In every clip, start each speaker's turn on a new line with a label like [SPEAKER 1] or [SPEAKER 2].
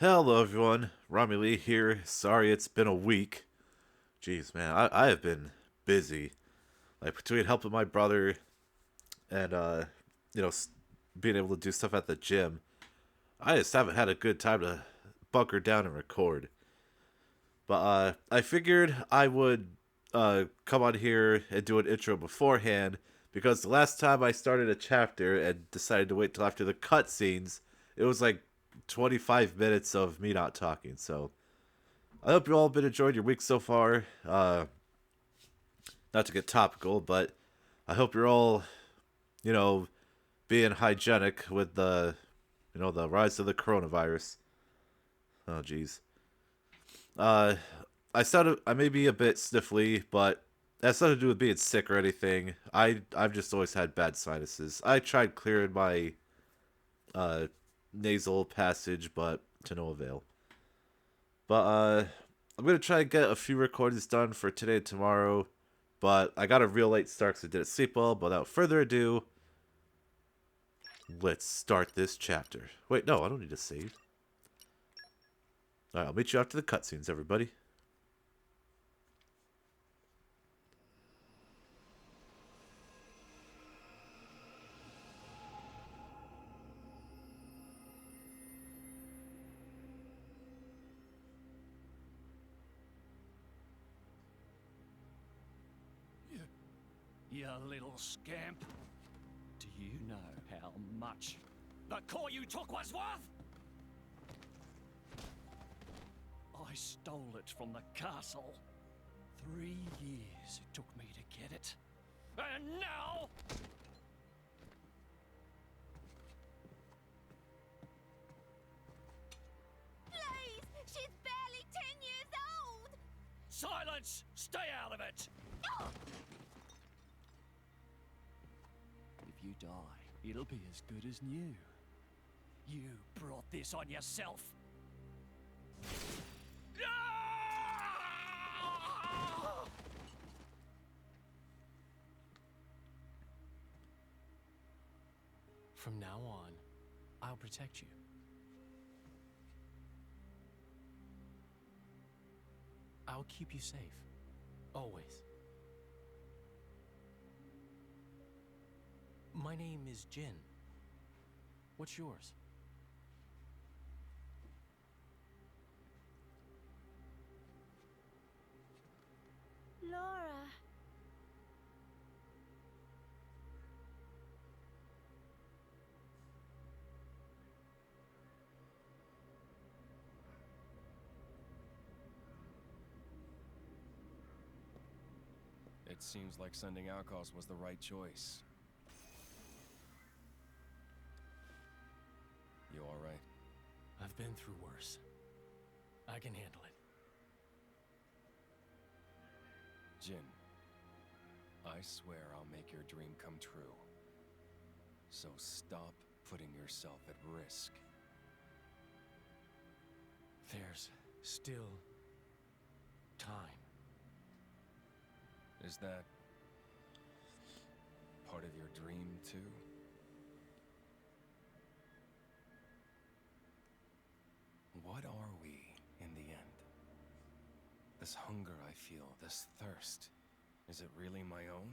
[SPEAKER 1] Hello, everyone. Rommie Lee here. Sorry it's been a week. Jeez, man, I have been busy. Like, between helping my brother and, you know, being able to do stuff at the gym, I just haven't had a good time to bunker down and record. But, I figured I would, come on here and do an intro beforehand because the last time I started a chapter and decided to wait till after the cutscenes, it was like 25 minutes of me not talking, so I hope you all been enjoying your week so far. Not to get topical, but I hope you're all, you know, being hygienic with the rise of the coronavirus. Oh, jeez. Uh, I may be a bit sniffly, but that's nothing to do with being sick or anything. I've just always had bad sinuses. I tried clearing my uh nasal passage, but to no avail. But I'm gonna try and get a few recordings done for today and tomorrow. But I got a real late start because I didn't sleep well. But without further ado, let's start this chapter. Wait, no, I don't need to save. Alright, I'll meet you after the cutscenes, everybody.
[SPEAKER 2] You little scamp. Do you know how much the core you took was worth? I stole it from the castle. 3 years it took me to get it. And now...
[SPEAKER 3] Please! She's barely 10 years old!
[SPEAKER 2] Silence! Stay out of it!
[SPEAKER 3] Oh!
[SPEAKER 2] If you die, it'll be as good as new. You brought this on yourself.
[SPEAKER 4] From now on, I'll protect you. I'll keep you safe. Always. My name is Jin. What's yours?
[SPEAKER 3] Laura.
[SPEAKER 5] It seems like sending Outcasts was the right choice. You alright?
[SPEAKER 4] I've been through worse. I can handle it.
[SPEAKER 5] Jin, I swear I'll make your dream come true. So stop putting yourself at risk.
[SPEAKER 4] There's still time.
[SPEAKER 5] Is that part of your dream, too? What are we, in the end? This hunger I feel, this thirst, is it really my own?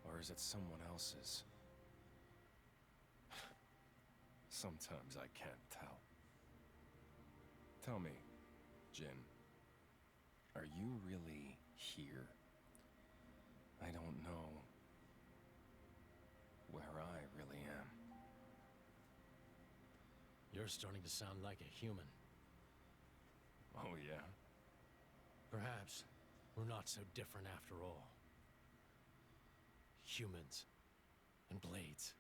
[SPEAKER 5] Or is it someone else's? Sometimes I can't tell. Tell me, Jin, are you really here? I don't know where I really am.
[SPEAKER 4] You're starting to sound like a human.
[SPEAKER 5] Oh, yeah?
[SPEAKER 4] Perhaps we're not so different after all. Humans and blades.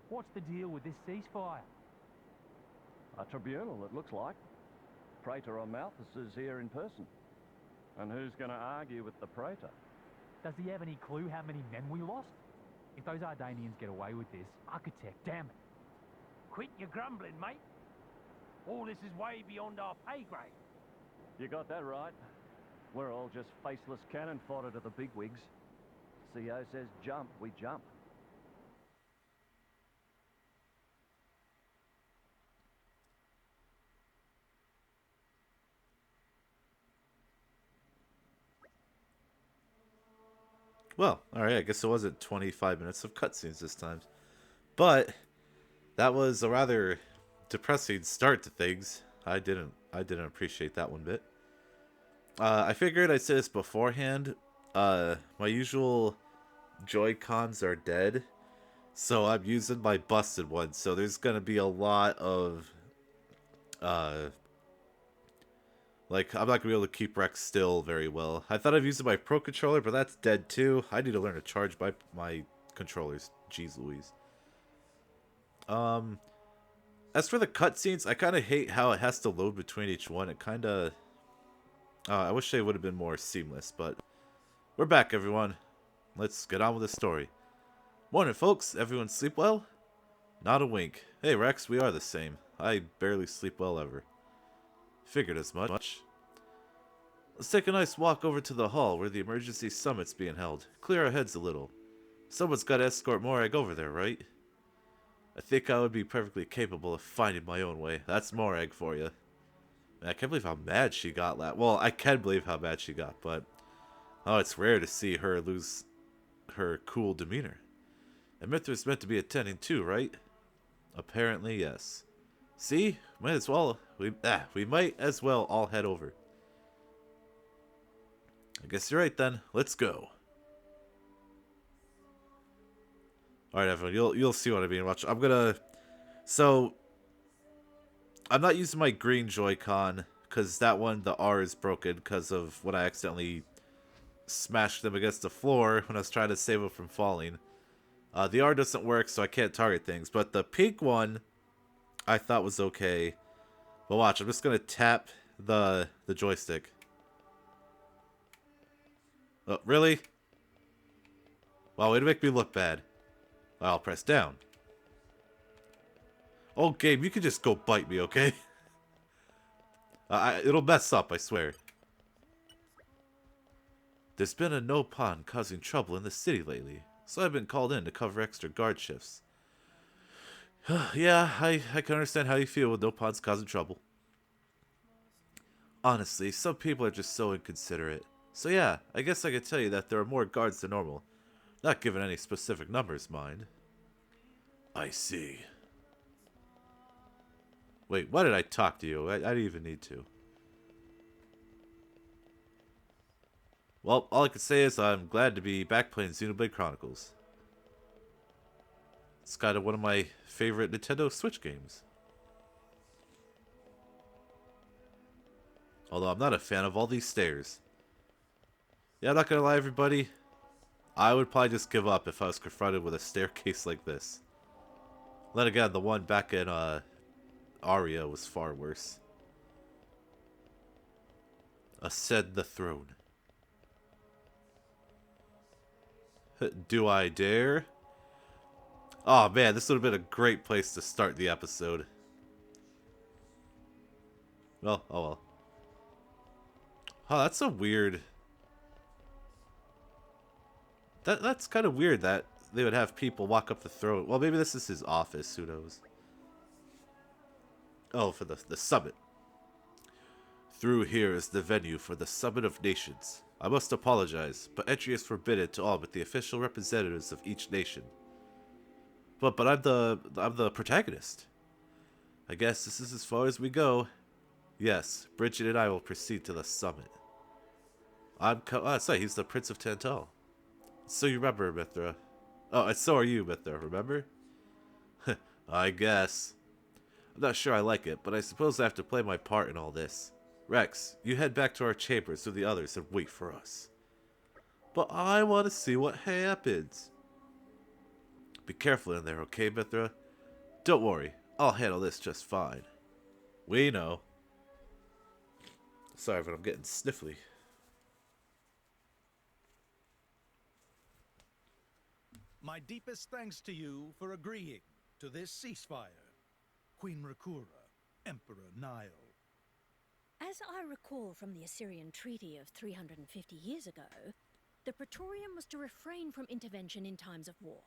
[SPEAKER 6] What's the deal with this ceasefire?
[SPEAKER 2] A tribunal, it looks like. Praetor on Malthus is here in person. And who's going to argue with the Praetor?
[SPEAKER 6] Does he have any clue how many men we lost? If those Ardanians get away with this, architect, damn it.
[SPEAKER 7] Quit your grumbling, mate. All this is way beyond our pay grade.
[SPEAKER 2] You got that right. We're all just faceless cannon fodder to the bigwigs. CO says jump, we jump.
[SPEAKER 1] Well, alright, I guess it wasn't 25 minutes of cutscenes this time. But that was a rather depressing start to things. I didn't appreciate that one bit. I figured I'd say this beforehand. My usual Joy-Cons are dead, so I'm using my busted one. So there's gonna be a lot of like, I'm not going to be able to keep Rex still very well. I thought I'd use my Pro Controller, but that's dead too. I need to learn to charge my controllers. Jeez Louise. As for the cutscenes, I kind of hate how it has to load between each one. It kind of... I wish they would have been more seamless, but... We're back, everyone. Let's get on with the story. Morning, folks. Everyone sleep well? Not a wink. Hey, Rex, we are the same. I barely sleep well ever. Figured as much. Let's take a nice walk over to the hall where the emergency summit's being held. Clear our heads a little. Someone's got to escort Morag over there, right? I think I would be perfectly capable of finding my own way. That's Morag for you. Man, I can't believe how mad she got well, I can believe how mad she got, but... Oh, it's rare to see her lose her cool demeanor. And Mithra's meant to be attending too, right? Apparently, yes. See? Might as well... We might as well all head over. I guess you're right then. Let's go. Alright, everyone. You'll see what I mean. Watch. I'm gonna... So... I'm not using my green Joy-Con, because that one, the R is broken because of when I accidentally smashed them against the floor when I was trying to save them from falling. The R doesn't work, so I can't target things. But the pink one, I thought was okay. But watch, I'm just gonna tap the joystick. Oh, really? Wow, way to make me look bad. I'll press down. Oh, game, you can just go bite me, okay? It'll mess up, I swear. There's been a no-pon causing trouble in the city lately, so I've been called in to cover extra guard shifts. Yeah, I can understand how you feel with no-pons causing trouble. Honestly, some people are just so inconsiderate. So yeah, I guess I could tell you that there are more guards than normal. Not given any specific numbers, mind. I see. Wait, why did I talk to you? I didn't even need to. Well, all I can say is I'm glad to be back playing Xenoblade Chronicles. It's kind of one of my favorite Nintendo Switch games. Although I'm not a fan of all these stairs. Yeah, I'm not gonna lie, everybody. I would probably just give up if I was confronted with a staircase like this. Then again, the one back in Aria was far worse. Ascend the throne. Do I dare? Oh man, this would have been a great place to start the episode. Well, oh well. Oh, that's a weird... That's kind of weird that they would have people walk up the throne. Well, maybe this is his office, who knows. Oh, for the summit. Through here is the venue for the Summit of Nations. I must apologize, but entry is forbidden to all but the official representatives of each nation. But I'm the protagonist. I guess this is as far as we go. Yes, Bridget and I will proceed to the summit. Sorry, he's the Prince of Tantal. So you remember, Mithra. Oh, and so are you, Mithra, remember? I guess. I'm not sure I like it, but I suppose I have to play my part in all this. Rex, you head back to our chambers with the others and wait for us. But I want to see what happens. Be careful in there, okay, Mithra? Don't worry, I'll handle this just fine. We know. Sorry, but I'm getting sniffly.
[SPEAKER 8] My deepest thanks to you for agreeing to this ceasefire. Queen Rakura, Emperor Nile.
[SPEAKER 9] As I recall from the Assyrian treaty of 350 years ago, the Praetorium was to refrain from intervention in times of war.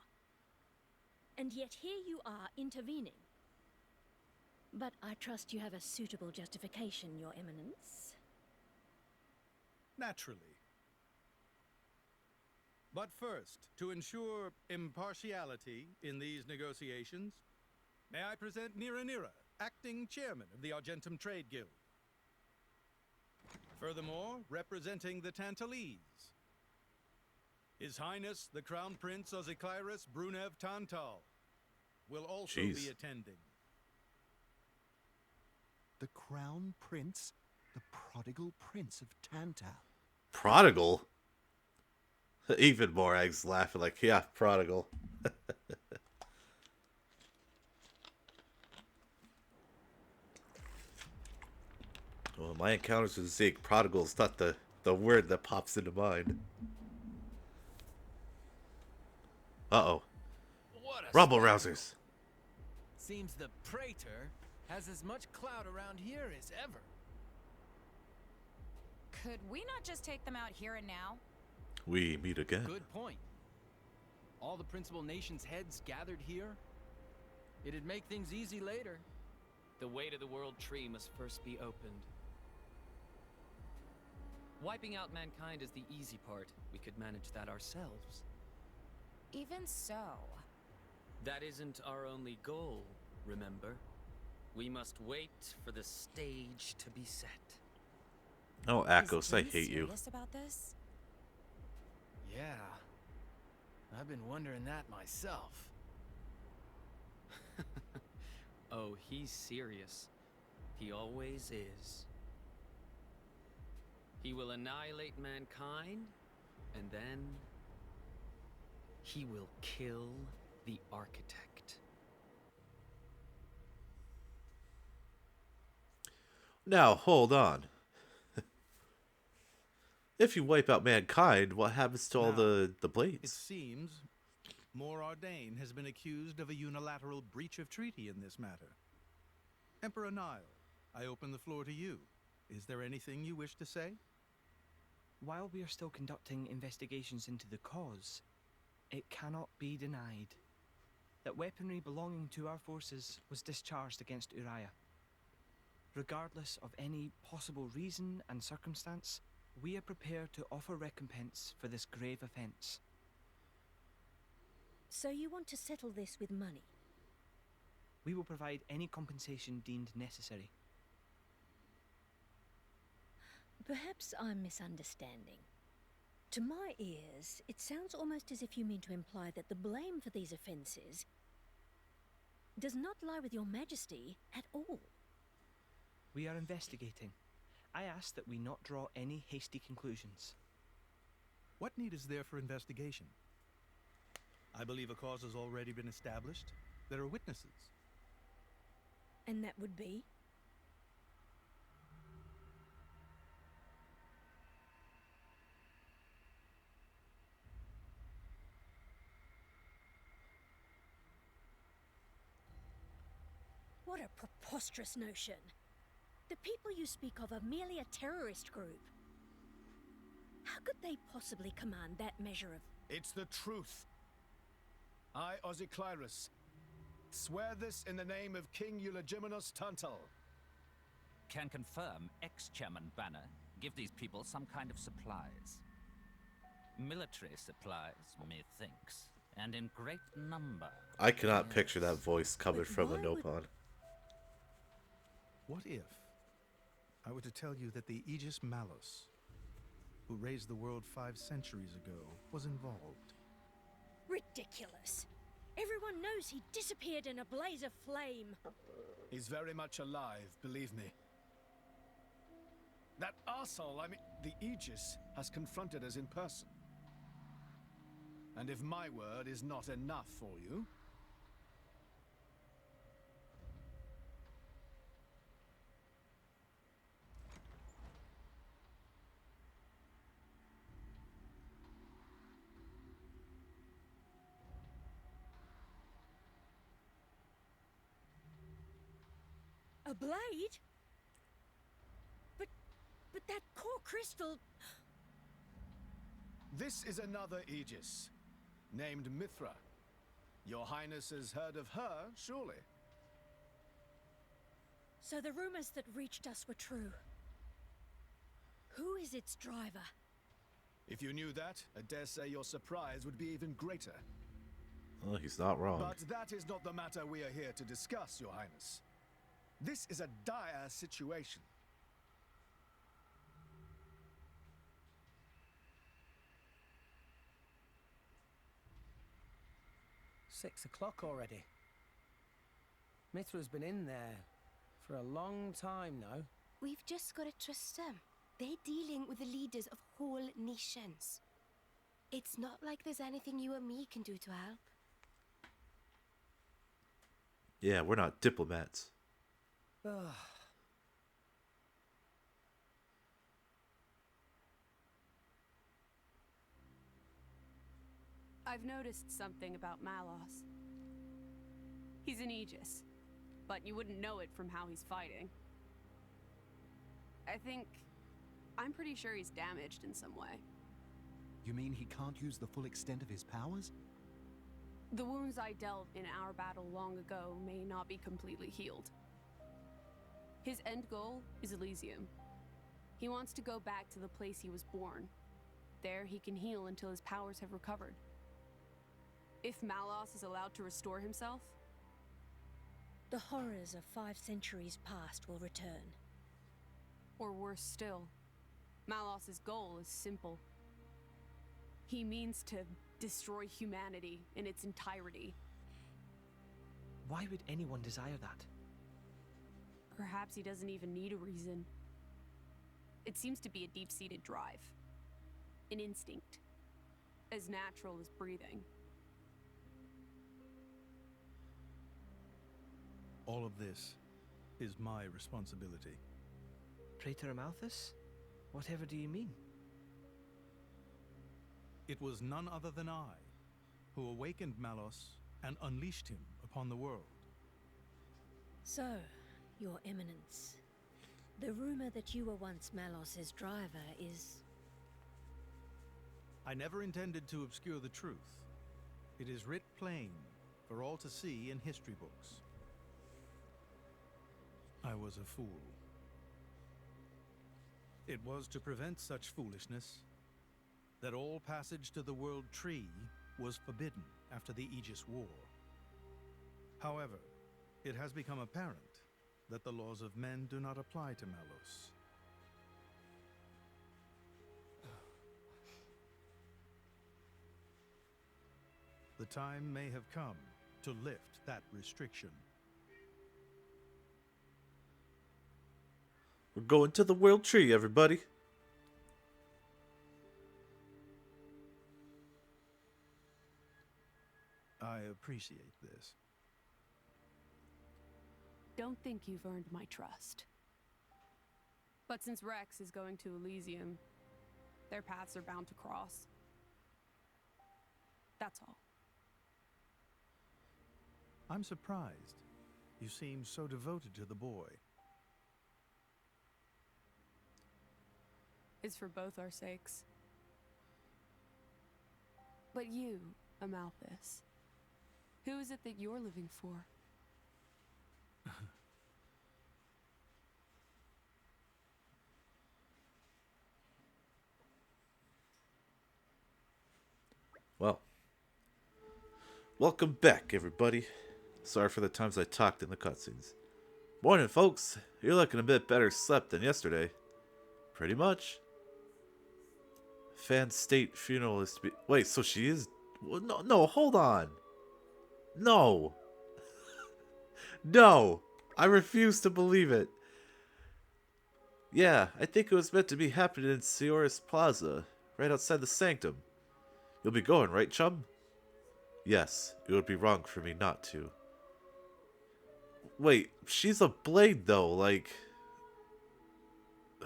[SPEAKER 9] And yet here you are intervening. But I trust you have a suitable justification, Your Eminence.
[SPEAKER 8] Naturally. But first, to ensure impartiality in these negotiations, may I present Nira, acting chairman of the Argentum Trade Guild. Furthermore, representing the Tantalese, His Highness the Crown Prince Ozikairis Brunev Tantal will also be attending.
[SPEAKER 10] The Crown Prince? The prodigal Prince of Tantal.
[SPEAKER 1] Prodigal? Even more eggs laughing like, yeah, prodigal. Well, my encounters with Zeke, prodigal is not the word that pops into mind. Uh-oh. Rumble rousers.
[SPEAKER 4] Seems the Praetor has as much clout around here as ever.
[SPEAKER 3] Could we not just take them out here and now?
[SPEAKER 1] We meet again.
[SPEAKER 4] Good point. All the principal nations' heads gathered here. It'd make things easy later.
[SPEAKER 11] The way to the world tree must first be opened. Wiping out mankind is the easy part. We could manage that ourselves.
[SPEAKER 3] Even so.
[SPEAKER 11] That isn't our only goal, remember? We must wait for the stage to be set.
[SPEAKER 1] Oh, Akos, I hate you.
[SPEAKER 3] Serious about this?
[SPEAKER 4] Yeah. I've been wondering that myself.
[SPEAKER 11] Oh, he's serious. He always is. He will annihilate mankind, and then he will kill the architect.
[SPEAKER 1] Now, hold on. If you wipe out mankind, what happens to all the
[SPEAKER 8] It
[SPEAKER 1] blades?
[SPEAKER 8] seems Mor Ardain has been accused of a unilateral breach of treaty in this matter. Emperor Nile, I open the floor to you. Is there anything you wish to say?
[SPEAKER 12] While we are still conducting investigations into the cause, it cannot be denied that weaponry belonging to our forces was discharged against Uraya. Regardless of any possible reason and circumstance, we are prepared to offer recompense for this grave offense.
[SPEAKER 9] So you want to settle this with money?
[SPEAKER 12] We will provide any compensation deemed necessary.
[SPEAKER 9] Perhaps I'm misunderstanding. To my ears, it sounds almost as if you mean to imply that the blame for these offences does not lie with your Majesty at all.
[SPEAKER 12] We are investigating. I ask that we not draw any hasty conclusions.
[SPEAKER 8] What need is there for investigation? I believe a cause has already been established. There are witnesses.
[SPEAKER 9] And that would be? What a preposterous notion. The people you speak of are merely a terrorist group. How could they possibly command that measure of...
[SPEAKER 13] It's the truth. I, Ozikairis, swear this in the name of King Eulogimenos Tantal.
[SPEAKER 14] Can confirm ex-chairman Banner give these people some kind of supplies. Military supplies, methinks, and in great number.
[SPEAKER 1] I cannot picture that voice coming from a Nopon.
[SPEAKER 8] What if I were to tell you that the Aegis Malus, who raised the world 5 centuries ago, was involved?
[SPEAKER 9] Ridiculous. Everyone knows he disappeared in a blaze of flame.
[SPEAKER 13] He's very much alive, believe me. That arsehole, the Aegis, has confronted us in person. And if my word is not enough for you,
[SPEAKER 9] A blade? But that core crystal...
[SPEAKER 13] This is another Aegis, named Mithra. Your Highness has heard of her, surely?
[SPEAKER 9] So the rumors that reached us were true. Who is its driver?
[SPEAKER 13] If you knew that, I dare say your surprise would be even greater.
[SPEAKER 1] Well, he's not wrong.
[SPEAKER 13] But that is not the matter we are here to discuss, Your Highness. This is a dire situation.
[SPEAKER 15] Six o'clock already. Mithra's been in there for a long time now.
[SPEAKER 16] We've just got to trust them. They're dealing with the leaders of whole nations. It's not like there's anything you or me can do to help.
[SPEAKER 1] Yeah, we're not diplomats.
[SPEAKER 17] I've noticed something about Malos. He's an Aegis, but you wouldn't know it from how he's fighting. I'm pretty sure he's damaged in some way.
[SPEAKER 10] You mean he can't use the full extent of his powers?
[SPEAKER 17] The wounds I dealt in our battle long ago may not be completely healed. His end goal is Elysium. He wants to go back to the place he was born. There he can heal until his powers have recovered. If Malos is allowed to restore himself,
[SPEAKER 9] the horrors of 5 centuries past will return.
[SPEAKER 17] Or worse still, Malos's goal is simple. He means to destroy humanity in its entirety.
[SPEAKER 12] Why would anyone desire that?
[SPEAKER 17] Perhaps he doesn't even need a reason. It seems to be a deep-seated drive. An instinct. As natural as breathing.
[SPEAKER 8] All of this is my responsibility.
[SPEAKER 12] Praetor Amalthus? Whatever do you mean?
[SPEAKER 8] It was none other than I who awakened Malos and unleashed him upon the world.
[SPEAKER 9] So, Your Eminence, the rumor that you were once Malos's driver is...
[SPEAKER 8] I never intended to obscure the truth. It is writ plain for all to see in history books. I was a fool. It was to prevent such foolishness that all passage to the World Tree was forbidden after the Aegis War. However, it has become apparent that the laws of men do not apply to Malos. The time may have come to lift that restriction.
[SPEAKER 1] We're going to the World Tree, everybody.
[SPEAKER 8] I appreciate this.
[SPEAKER 17] Don't think you've earned my trust. But since Rex is going to Elysium, their paths are bound to cross. That's all.
[SPEAKER 8] I'm surprised. You seem so devoted to the boy.
[SPEAKER 17] It's for both our sakes. But you, Amalthus, who is it that you're living for?
[SPEAKER 1] Well, welcome back, everybody. Sorry for the times I talked in the cutscenes. Morning, folks. You're looking a bit better slept than yesterday. Pretty much. Fan state funeral is to be... Wait, so she is... No, hold on. No. No. I refuse to believe it. Yeah, I think it was meant to be happening in Sioris Plaza, right outside the sanctum. You'll be going, right, chum? Yes, it would be wrong for me not to. Wait, she's a blade, though, like...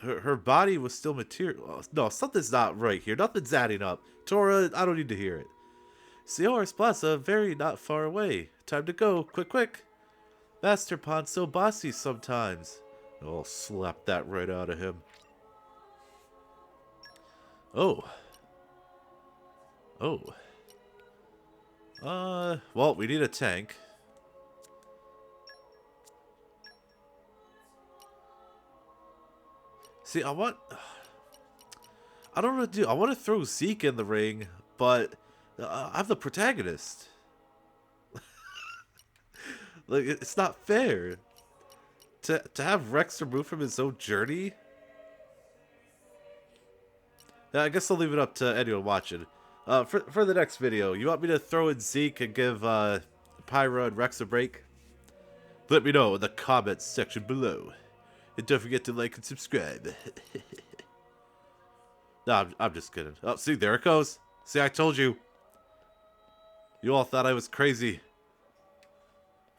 [SPEAKER 1] Her body was still material. No, something's not right here. Nothing's adding up. Tora, I don't need to hear it. Sioris Plaza, very not far away. Time to go. Quick, quick. Master Pon's so bossy sometimes. I'll slap that right out of him. Oh. Oh. Well, we need a tank. See, I don't know what to do. I want to throw Zeke in the ring, but I'm the protagonist. Like, it's not fair. To have Rex removed from his own journey? I guess I'll leave it up to anyone watching. For the next video, you want me to throw in Zeke and give Pyra and Rex a break? Let me know in the comments section below. And don't forget to like and subscribe. No, I'm just kidding. Oh, see, there it goes. See, I told you. You all thought I was crazy.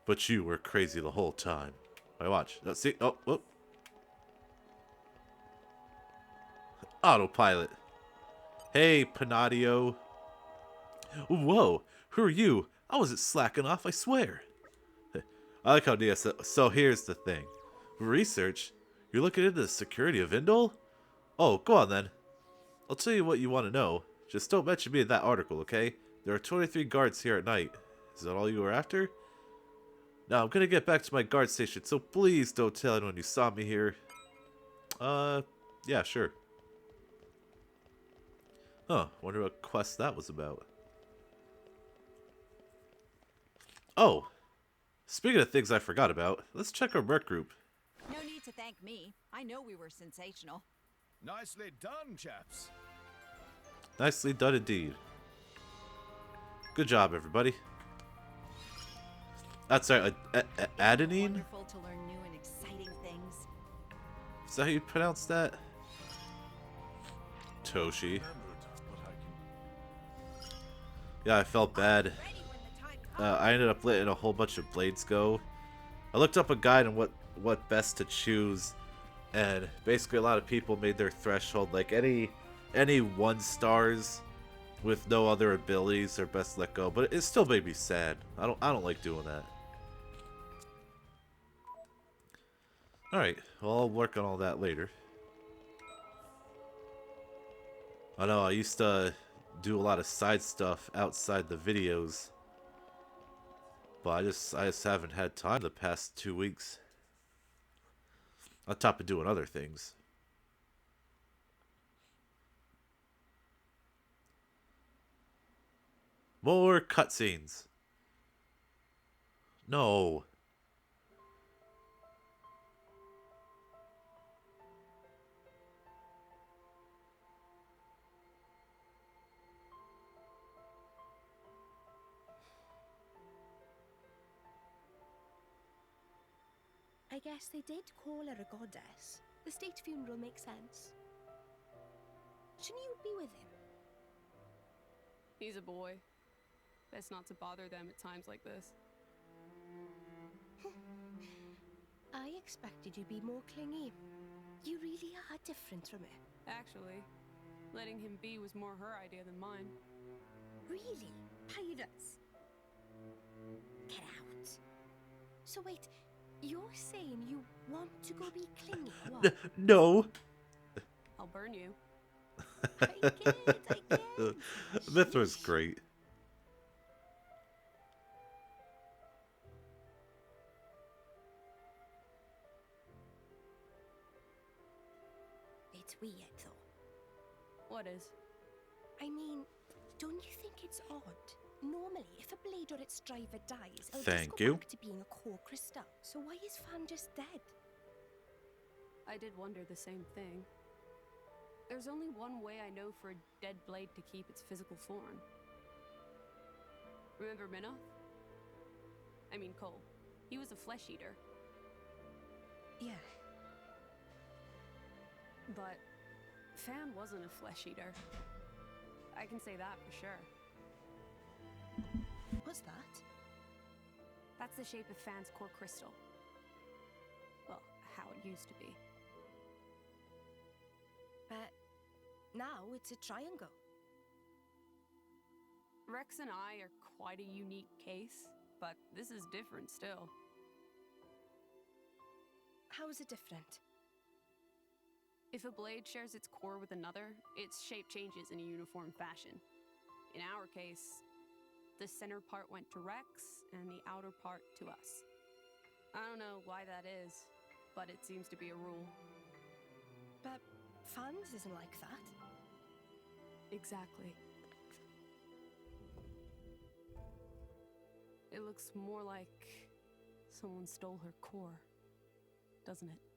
[SPEAKER 1] But you were crazy the whole time. I watch. Oh, see, oh, whoop. Autopilot. Hey, Panadio. Whoa, who are you? I wasn't slacking off, I swear. I like how Nia said, so here's the thing. Research? You're looking into the security of Indol? Oh, go on then. I'll tell you what you want to know. Just don't mention me in that article, okay? There are 23 guards here at night. Is that all you were after? Now, I'm gonna get back to my guard station, so please don't tell anyone you saw me here. Yeah, sure. Huh, wonder what quest that was about. Oh, speaking of things I forgot about, let's check our merc group.
[SPEAKER 18] No need to thank me. I know we were sensational.
[SPEAKER 13] Nicely done, chaps.
[SPEAKER 1] Nicely done indeed. Good job, everybody. That's right, adenine?
[SPEAKER 18] Wonderful to learn new and exciting things.
[SPEAKER 1] Is that how you pronounce that? Toshi. Yeah, I felt bad. I ended up letting a whole bunch of blades go. I looked up a guide on what best to choose, and basically a lot of people made their threshold like any 1 stars with no other abilities are best let go. But it still made me sad. I don't like doing that. All right, well, I'll work on all that later. I know I used to do a lot of side stuff outside the videos, but I just haven't had time the past 2 weeks. On top of doing other things. More cutscenes. No.
[SPEAKER 16] I guess they did call her a goddess. The state funeral makes sense. Shouldn't you be with him?
[SPEAKER 17] He's a boy. Best not to bother them at times like this.
[SPEAKER 16] I expected you'd be more clingy. You really are different from her.
[SPEAKER 17] Actually, letting him be was more her idea than mine.
[SPEAKER 16] Really? Pirates? Get out. So wait, you're saying you want to go be clingy? What?
[SPEAKER 1] No.
[SPEAKER 17] I'll burn you.
[SPEAKER 16] I get.
[SPEAKER 1] Mithra's great.
[SPEAKER 16] It's weird, though.
[SPEAKER 17] What is?
[SPEAKER 16] I mean, don't you think it's odd? Normally, if a blade or its driver dies, it'll
[SPEAKER 1] Thank
[SPEAKER 16] just go
[SPEAKER 1] you.
[SPEAKER 16] back to being a core crystal. So why is Fan just dead?
[SPEAKER 17] I did wonder the same thing. There's only one way I know for a dead blade to keep its physical form. Remember Minoth? I mean Cole. He was a flesh eater.
[SPEAKER 16] Yeah.
[SPEAKER 17] But Fan wasn't a flesh eater. I can say that for sure.
[SPEAKER 16] What's that?
[SPEAKER 17] That's the shape of Fan's core crystal. Well, how it used to be.
[SPEAKER 16] But now it's a triangle.
[SPEAKER 17] Rex and I are quite a unique case, but this is different still.
[SPEAKER 19] How is it different?
[SPEAKER 17] If a blade shares its core with another, its shape changes in a uniform fashion. In our case, the center part went to Rex, and the outer part to us. I don't know why that is, but it seems to be a rule.
[SPEAKER 19] But Fans isn't like that.
[SPEAKER 17] Exactly. It looks more like someone stole her core, doesn't it?